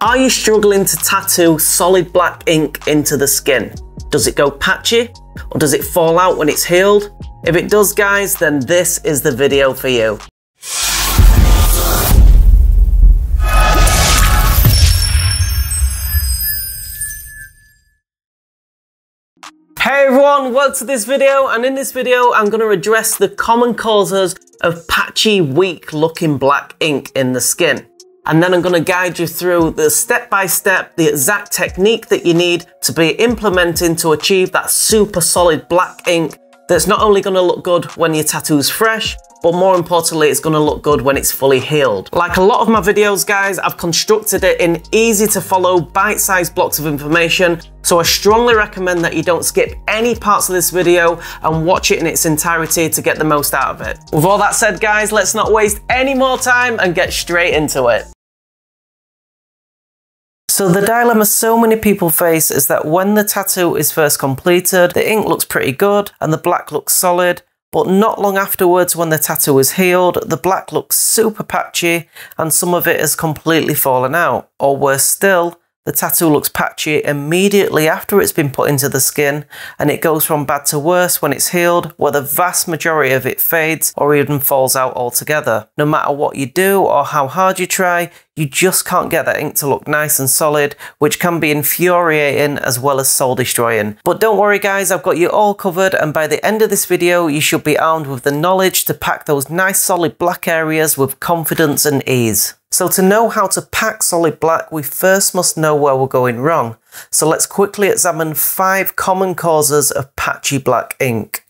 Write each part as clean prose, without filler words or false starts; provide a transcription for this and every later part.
Are you struggling to tattoo solid black ink into the skin? Does it go patchy? Or does it fall out when it's healed? If it does, guys, then this is the video for you. Hey everyone, welcome to this video, and in this video I'm going to address the common causes of patchy, weak looking black ink in the skin. And then I'm going to guide you through the step-by-step, the exact technique that you need to be implementing to achieve that super solid black ink that's not only going to look good when your tattoo's fresh, but more importantly, it's going to look good when it's fully healed. Like a lot of my videos, guys, I've constructed it in easy to follow, bite-sized blocks of information. So I strongly recommend that you don't skip any parts of this video and watch it in its entirety to get the most out of it. With all that said, guys, let's not waste any more time and get straight into it. So the dilemma so many people face is that when the tattoo is first completed, the ink looks pretty good and the black looks solid, but not long afterwards when the tattoo is healed, the black looks super patchy and some of it has completely fallen out. Or worse still, the tattoo looks patchy immediately after it's been put into the skin, and it goes from bad to worse when it's healed, where the vast majority of it fades or even falls out altogether. No matter what you do or how hard you try, you just can't get that ink to look nice and solid, which can be infuriating as well as soul destroying. But don't worry guys, I've got you all covered, and by the end of this video you should be armed with the knowledge to pack those nice solid black areas with confidence and ease. So to know how to pack solid black, we first must know where we're going wrong. So let's quickly examine 5 common causes of patchy black ink.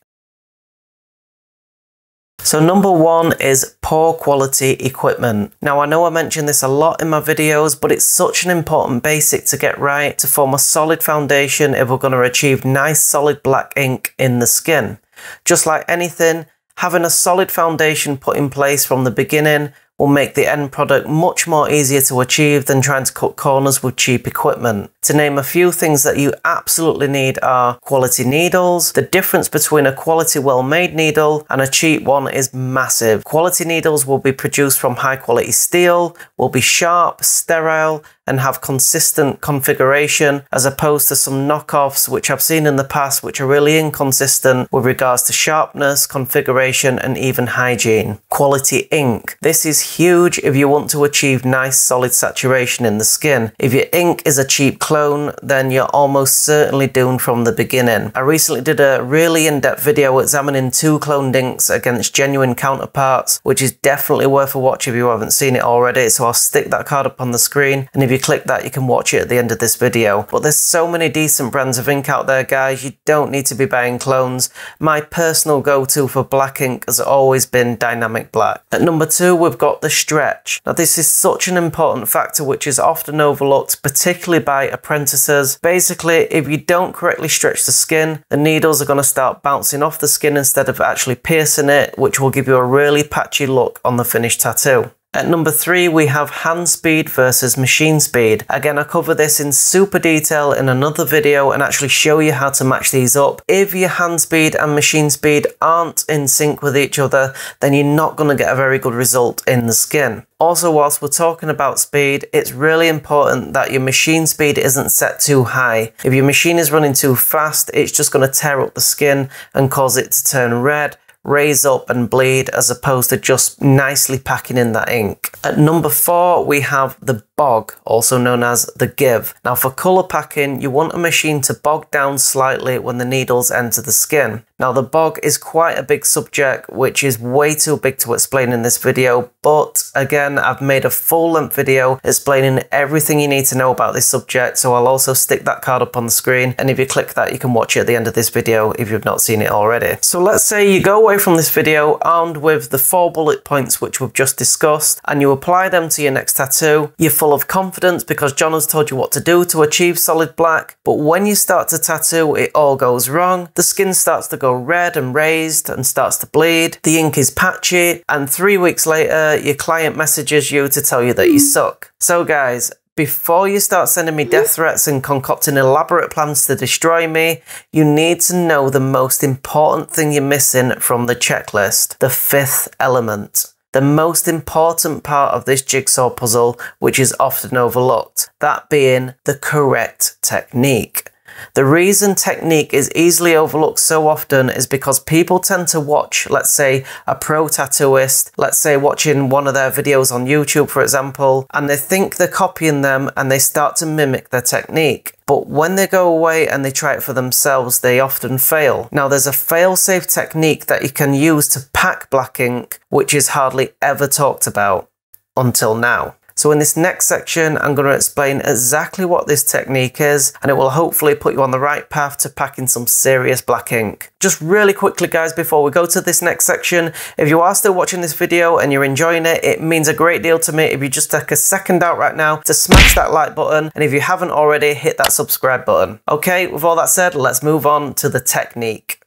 So number 1 is poor quality equipment. Now I know I mention this a lot in my videos, but it's such an important basic to get right to form a solid foundation if we're going to achieve nice solid black ink in the skin. Just like anything, having a solid foundation put in place from the beginning will make the end product much more easier to achieve than trying to cut corners with cheap equipment. To name a few things that you absolutely need are quality needles. The difference between a quality well-made needle and a cheap one is massive. Quality needles will be produced from high quality steel, will be sharp, sterile, and have consistent configuration, as opposed to some knockoffs which I've seen in the past which are really inconsistent with regards to sharpness, configuration, and even hygiene. Quality ink. This is huge if you want to achieve nice solid saturation in the skin. If your ink is a cheap clone, then you're almost certainly doomed from the beginning. I recently did a really in-depth video examining 2 cloned inks against genuine counterparts, which is definitely worth a watch if you haven't seen it already, so I'll stick that card up on the screen, and if you click that you can watch it at the end of this video. But there's so many decent brands of ink out there, guys, you don't need to be buying clones. My personal go-to for black ink has always been dynamic black. At number 2 we've got the stretch. Now this is such an important factor which is often overlooked, particularly by apprentices. Basically, if you don't correctly stretch the skin, the needles are going to start bouncing off the skin instead of actually piercing it, which will give you a really patchy look on the finished tattoo. At number 3 we have hand speed versus machine speed. Again, I cover this in super detail in another video and actually show you how to match these up. If your hand speed and machine speed aren't in sync with each other, then you're not going to get a very good result in the skin. Also, whilst we're talking about speed, it's really important that your machine speed isn't set too high. If your machine is running too fast, it's just going to tear up the skin and cause it to turn red, raise up and bleed, as opposed to just nicely packing in that ink. At number 4 we have the bog, also known as the give. Now for colour packing, you want a machine to bog down slightly when the needles enter the skin. Now the bog is quite a big subject which is way too big to explain in this video, but again I've made a full length video explaining everything you need to know about this subject, so I'll also stick that card up on the screen, and if you click that you can watch it at the end of this video if you've not seen it already. So let's say you go away from this video armed with the 4 bullet points which we've just discussed, and you apply them to your next tattoo. You're full of confidence because Jono's told you what to do to achieve solid black, but when you start to tattoo it all goes wrong. The skin starts to go red and raised and starts to bleed, the ink is patchy, and 3 weeks later your client messages you to tell you that you suck. So guys, before you start sending me death threats and concocting elaborate plans to destroy me, you need to know the most important thing you're missing from the checklist, the 5th element. the most important part of this jigsaw puzzle, which is often overlooked, that being the correct technique. The reason technique is easily overlooked so often is because people tend to watch, let's say, a pro tattooist, let's say watching one of their videos on YouTube, for example, and they think they're copying them and they start to mimic their technique. But when they go away and they try it for themselves, they often fail. Now, there's a fail-safe technique that you can use to pack black ink, which is hardly ever talked about until now. So in this next section, I'm going to explain exactly what this technique is, and it will hopefully put you on the right path to packing some serious black ink. Just really quickly, guys, before we go to this next section, if you are still watching this video and you're enjoying it, it means a great deal to me if you just take a second out right now to smash that like button, and if you haven't already, hit that subscribe button. Okay, with all that said, let's move on to the technique.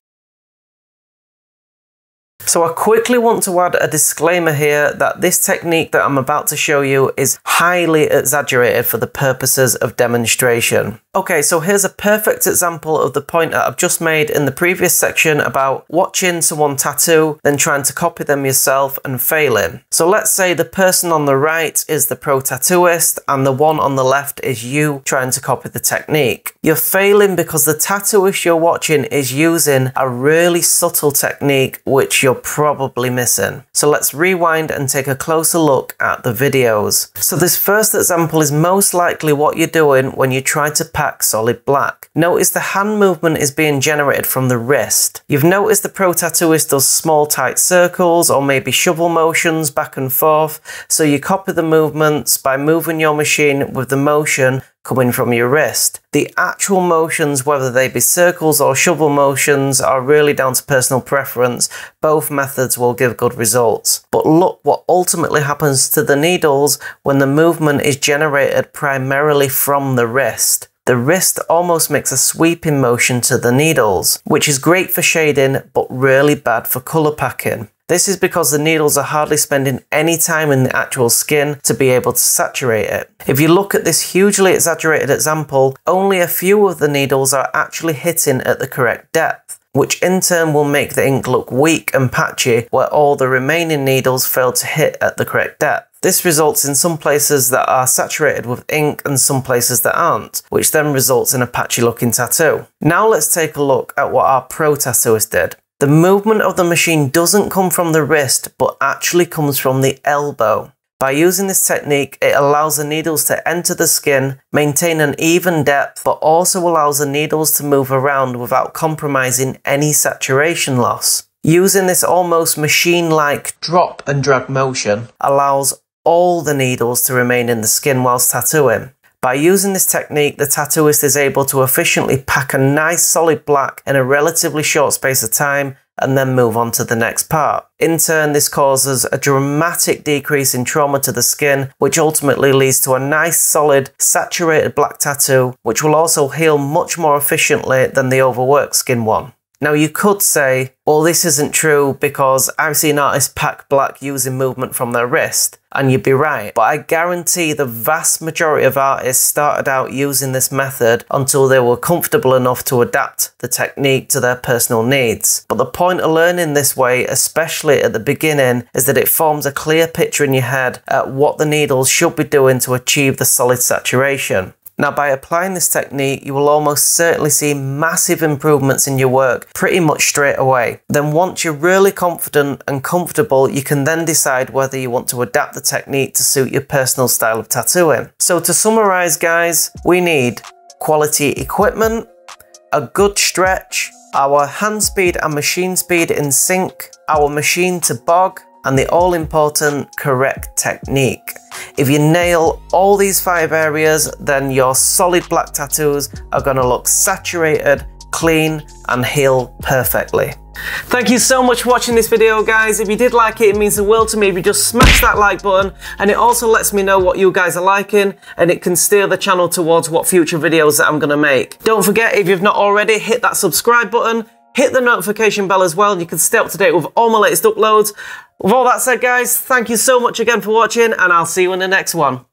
So I quickly want to add a disclaimer here that this technique that I'm about to show you is highly exaggerated for the purposes of demonstration. Okay, so here's a perfect example of the point that I've just made in the previous section about watching someone tattoo, then trying to copy them yourself and failing. So let's say the person on the right is the pro tattooist and the one on the left is you trying to copy the technique. You're failing because the tattooist you're watching is using a really subtle technique which you're probably missing. So let's rewind and take a closer look at the videos. So this first example is most likely what you're doing when you try to pack solid black. Notice the hand movement is being generated from the wrist. You've noticed the pro tattooist does small tight circles or maybe shovel motions back and forth, so you copy the movements by moving your machine with the motion coming from your wrist. The actual motions, whether they be circles or shovel motions, are really down to personal preference. Both methods will give good results. But look what ultimately happens to the needles when the movement is generated primarily from the wrist. The wrist almost makes a sweeping motion to the needles, which is great for shading but really bad for colour packing. This is because the needles are hardly spending any time in the actual skin to be able to saturate it. If you look at this hugely exaggerated example, only a few of the needles are actually hitting at the correct depth, which in turn will make the ink look weak and patchy where all the remaining needles fail to hit at the correct depth. This results in some places that are saturated with ink and some places that aren't, which then results in a patchy looking tattoo. Now let's take a look at what our pro tattooist did. The movement of the machine doesn't come from the wrist, but actually comes from the elbow. By using this technique, it allows the needles to enter the skin, maintain an even depth, but also allows the needles to move around without compromising any saturation loss. Using this almost machine-like drop and drag motion allows all the needles to remain in the skin whilst tattooing. By using this technique, the tattooist is able to efficiently pack a nice solid black in a relatively short space of time and then move on to the next part. In turn, this causes a dramatic decrease in trauma to the skin, which ultimately leads to a nice solid saturated black tattoo, which will also heal much more efficiently than the overworked skin one. Now you could say, well, this isn't true because I've seen artists pack black using movement from their wrist, and you'd be right, but I guarantee the vast majority of artists started out using this method until they were comfortable enough to adapt the technique to their personal needs. But the point of learning this way, especially at the beginning, is that it forms a clear picture in your head at what the needles should be doing to achieve the solid saturation. Now, by applying this technique, you will almost certainly see massive improvements in your work pretty much straight away. Then once you're really confident and comfortable, you can then decide whether you want to adapt the technique to suit your personal style of tattooing. So to summarize, guys, we need quality equipment, a good stretch, our hand speed and machine speed in sync, our machine to bog, and the all-important correct technique. If you nail all these 5 areas, then your solid black tattoos are going to look saturated, clean, and heal perfectly. Thank you so much for watching this video, guys. If you did like it, it means the world to me if you just smash that like button, and it also lets me know what you guys are liking, and it can steer the channel towards what future videos that I'm going to make. Don't forget, if you've not already, hit that subscribe button, hit the notification bell as well, and you can stay up to date with all my latest uploads. With all that said, guys, thank you so much again for watching, and I'll see you in the next one.